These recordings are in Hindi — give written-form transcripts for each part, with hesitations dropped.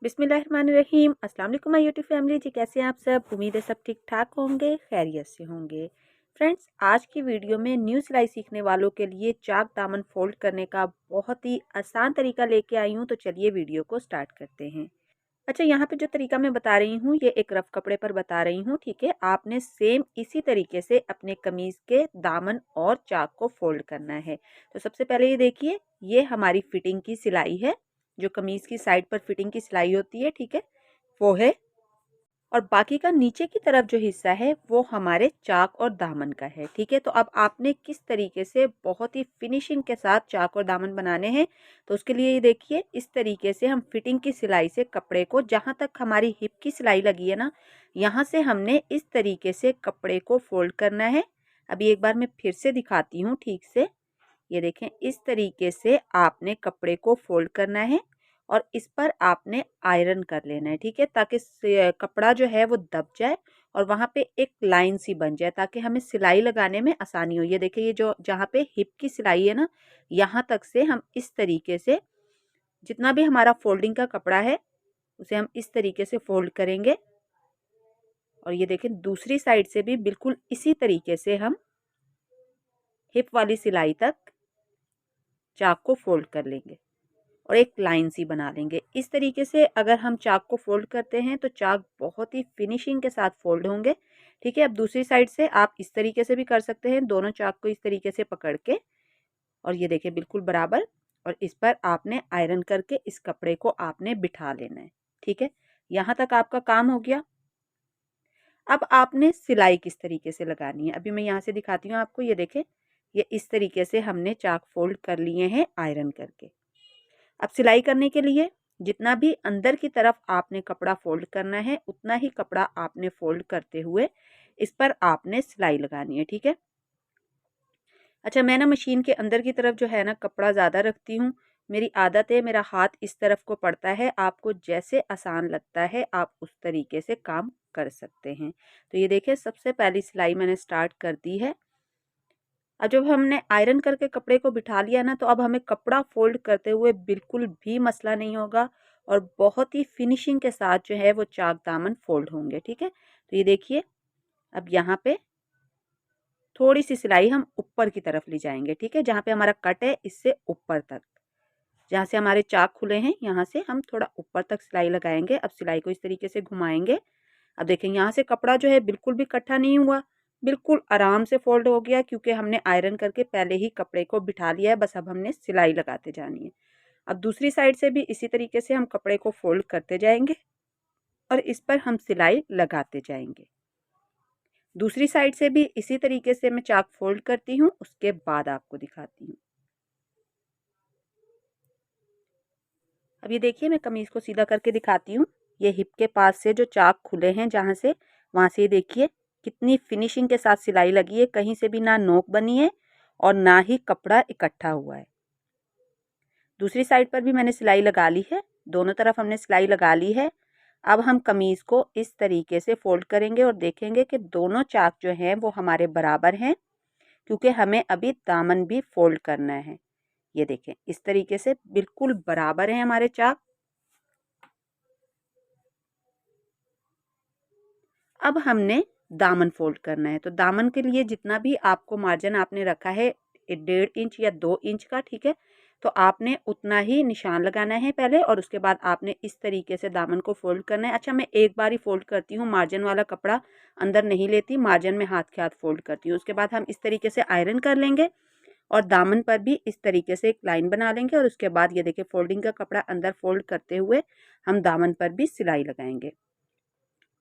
बिस्मिल्लाहिर्रहमानिर्रहीम। अस्सलाम वालेकुम माय यूट्यूब फैमिली जी, कैसे हैं आप सब। उम्मीद है सब ठीक ठाक होंगे, खैरियत से होंगे। फ्रेंड्स, आज की वीडियो में न्यू सिलाई सीखने वालों के लिए चाक दामन फोल्ड करने का बहुत ही आसान तरीका लेके आई हूँ। तो चलिए वीडियो को स्टार्ट करते हैं। अच्छा, यहाँ पे जो तरीका मैं बता रही हूँ ये एक रफ कपड़े पर बता रही हूँ, ठीक है। आपने सेम इसी तरीके से अपने कमीज के दामन और चाक को फोल्ड करना है। तो सबसे पहले ये देखिए, ये हमारी फिटिंग की सिलाई है, जो कमीज की साइड पर फिटिंग की सिलाई होती है, ठीक है, वो है। और बाकी का नीचे की तरफ जो हिस्सा है वो हमारे चाक और दामन का है, ठीक है। तो अब आपने किस तरीके से बहुत ही फिनिशिंग के साथ चाक और दामन बनाने हैं, तो उसके लिए ये देखिए, इस तरीके से हम फिटिंग की सिलाई से कपड़े को, जहाँ तक हमारी हिप की सिलाई लगी है ना, यहाँ से हमने इस तरीके से कपड़े को फोल्ड करना है। अभी एक बार मैं फिर से दिखाती हूँ ठीक से। ये देखें, इस तरीके से आपने कपड़े को फोल्ड करना है और इस पर आपने आयरन कर लेना है, ठीक है, ताकि कपड़ा जो है वो दब जाए और वहाँ पे एक लाइन सी बन जाए, ताकि हमें सिलाई लगाने में आसानी हो। ये देखिए, ये जो जहाँ पे हिप की सिलाई है ना, यहाँ तक से हम इस तरीके से, जितना भी हमारा फोल्डिंग का कपड़ा है उसे हम इस तरीके से फोल्ड करेंगे। और ये देखें, दूसरी साइड से भी बिल्कुल इसी तरीके से हम हिप वाली सिलाई तक चाक को फोल्ड कर लेंगे और एक लाइन सी बना लेंगे। इस तरीके से अगर हम चाक को फोल्ड करते हैं तो चाक बहुत ही फिनिशिंग के साथ फोल्ड होंगे, ठीक है। अब दूसरी साइड से आप इस तरीके से भी कर सकते हैं, दोनों चाक को इस तरीके से पकड़ के, और ये देखिए बिल्कुल बराबर। और इस पर आपने आयरन करके इस कपड़े को आपने बिठा लेना है, ठीक है। यहाँ तक आपका काम हो गया। अब आपने सिलाई किस तरीके से लगानी है, अभी मैं यहाँ से दिखाती हूँ आपको। ये देखें, ये इस तरीके से हमने चाक फोल्ड कर लिए हैं आयरन करके। अब सिलाई करने के लिए जितना भी अंदर की तरफ आपने कपड़ा फोल्ड करना है, उतना ही कपड़ा आपने फोल्ड करते हुए इस पर आपने सिलाई लगानी है, ठीक है। अच्छा, मैं ना मशीन के अंदर की तरफ जो है ना कपड़ा ज़्यादा रखती हूँ, मेरी आदत है, मेरा हाथ इस तरफ को पड़ता है। आपको जैसे आसान लगता है आप उस तरीके से काम कर सकते हैं। तो ये देखिए, सबसे पहली सिलाई मैंने स्टार्ट कर दी है। अब जब हमने आयरन करके कपड़े को बिठा लिया ना, तो अब हमें कपड़ा फोल्ड करते हुए बिल्कुल भी मसला नहीं होगा और बहुत ही फिनिशिंग के साथ जो है वो चाक दामन फोल्ड होंगे, ठीक है। तो ये देखिए, अब यहाँ पे थोड़ी सी सिलाई हम ऊपर की तरफ ले जाएंगे, ठीक है, जहाँ पे हमारा कट है इससे ऊपर तक, जहाँ से हमारे चाक खुले हैं यहाँ से हम थोड़ा ऊपर तक सिलाई लगाएंगे। अब सिलाई को इस तरीके से घुमाएंगे। अब देखें, यहाँ से कपड़ा जो है बिल्कुल भी इकट्ठा नहीं हुआ, बिल्कुल आराम से फोल्ड हो गया, क्योंकि हमने आयरन करके पहले ही कपड़े को बिठा लिया है। बस अब हमने सिलाई लगाते जानी है। अब दूसरी साइड से भी इसी तरीके से हम कपड़े को फोल्ड करते जाएंगे और इस पर हम सिलाई लगाते जाएंगे। दूसरी साइड से भी इसी तरीके से मैं चाक फोल्ड करती हूँ, उसके बाद आपको दिखाती हूँ। अब ये देखिए, मैं कमीज को सीधा करके दिखाती हूँ। ये हिप के पास से जो चाक खुले हैं जहाँ से, वहाँ से देखिए कितनी फिनिशिंग के साथ सिलाई लगी है। कहीं से भी ना नोक बनी है और ना ही कपड़ा इकट्ठा हुआ है। दूसरी साइड पर भी मैंने सिलाई लगा ली है, दोनों तरफ हमने सिलाई लगा ली है। अब हम कमीज को इस तरीके से फोल्ड करेंगे और देखेंगे कि दोनों चाक जो हैं वो हमारे बराबर हैं, क्योंकि हमें अभी दामन भी फोल्ड करना है। ये देखें, इस तरीके से बिल्कुल बराबर हैं हमारे चाक। अब हमने दामन फोल्ड करना है। तो दामन के लिए जितना भी आपको मार्जिन आपने रखा है 1.5 इंच या 2 इंच का, ठीक है, तो आपने उतना ही निशान लगाना है पहले, और उसके बाद आपने इस तरीके से दामन को फोल्ड करना है। अच्छा, मैं एक बार ही फोल्ड करती हूँ, मार्जिन वाला कपड़ा अंदर नहीं लेती, मार्जिन में हाथ के हाथ फोल्ड करती हूँ। उसके बाद हम इस तरीके से आयरन कर लेंगे और दामन पर भी इस तरीके से एक लाइन बना लेंगे। और उसके बाद ये देखिए, फोल्डिंग का कपड़ा अंदर फोल्ड करते हुए हम दामन पर भी सिलाई लगाएंगे।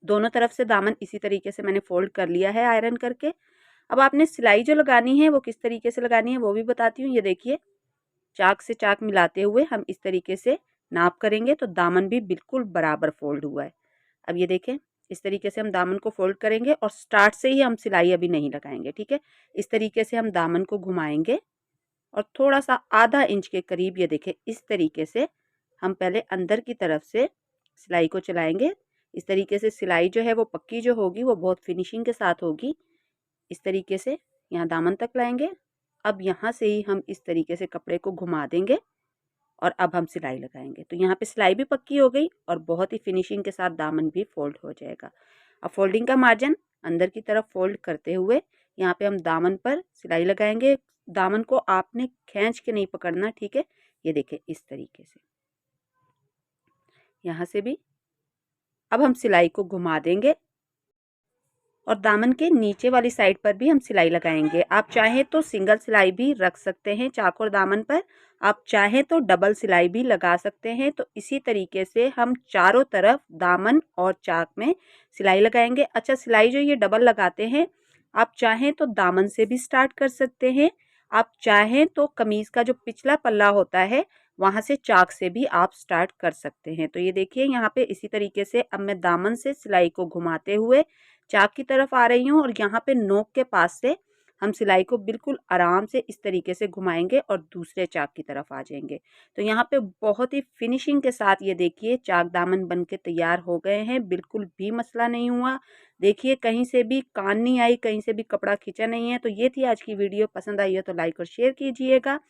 दोनों तरफ से दामन इसी तरीके से मैंने फोल्ड कर लिया है आयरन करके। अब आपने सिलाई जो लगानी है वो किस तरीके से लगानी है वो भी बताती हूँ। ये देखिए, चाक से चाक मिलाते हुए हम इस तरीके से नाप करेंगे तो दामन भी बिल्कुल बराबर फोल्ड हुआ है। अब ये देखें, इस तरीके से हम दामन को फोल्ड करेंगे और स्टार्ट से ही हम सिलाई अभी नहीं लगाएंगे, ठीक है। इस तरीके से हम दामन को घुमाएंगे और थोड़ा सा आधा इंच के करीब, ये देखें, इस तरीके से हम पहले अंदर की तरफ से सिलाई को चलाएंगे। इस तरीके से सिलाई जो है वो पक्की जो होगी वो बहुत फिनिशिंग के साथ होगी। इस तरीके से यहाँ दामन तक लाएंगे। अब यहाँ से ही हम इस तरीके से कपड़े को घुमा देंगे और अब हम सिलाई लगाएंगे। तो यहाँ पे सिलाई भी पक्की हो गई और बहुत ही फिनिशिंग के साथ दामन भी फोल्ड हो जाएगा। अब फोल्डिंग का मार्जिन अंदर की तरफ फोल्ड करते हुए यहाँ पे हम दामन पर सिलाई लगाएंगे। दामन को आपने खींच के नहीं पकड़ना, ठीक है। ये देखें इस तरीके से, यहाँ से भी अब हम सिलाई को घुमा देंगे और दामन के नीचे वाली साइड पर भी हम सिलाई लगाएंगे। आप चाहें तो सिंगल सिलाई भी रख सकते हैं चाक और दामन पर, आप चाहें तो डबल सिलाई भी लगा सकते हैं। तो इसी तरीके से हम चारों तरफ दामन और चाक में सिलाई लगाएंगे। अच्छा, सिलाई जो ये डबल लगाते हैं, आप चाहें तो दामन से भी स्टार्ट कर सकते हैं, आप चाहें तो कमीज का जो पिछला पल्ला होता है वहां से चाक से भी आप स्टार्ट कर सकते हैं। तो ये देखिए यहाँ पे इसी तरीके से अब मैं दामन से सिलाई को घुमाते हुए चाक की तरफ आ रही हूँ और यहाँ पे नोक के पास से हम सिलाई को बिल्कुल आराम से इस तरीके से घुमाएंगे और दूसरे चाक की तरफ आ जाएंगे। तो यहाँ पे बहुत ही फिनिशिंग के साथ ये देखिए चाक दामन बन के तैयार हो गए हैं, बिल्कुल भी मसला नहीं हुआ। देखिए कहीं से भी कान नहीं आई, कहीं से भी कपड़ा खींचा नहीं है। तो ये थी आज की वीडियो, पसंद आई है तो लाइक और शेयर कीजिएगा,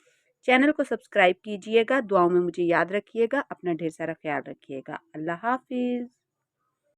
चैनल को सब्सक्राइब कीजिएगा, दुआओं में मुझे याद रखिएगा, अपना ढेर सारा ख्याल रखिएगा। अल्लाह हाफिज़।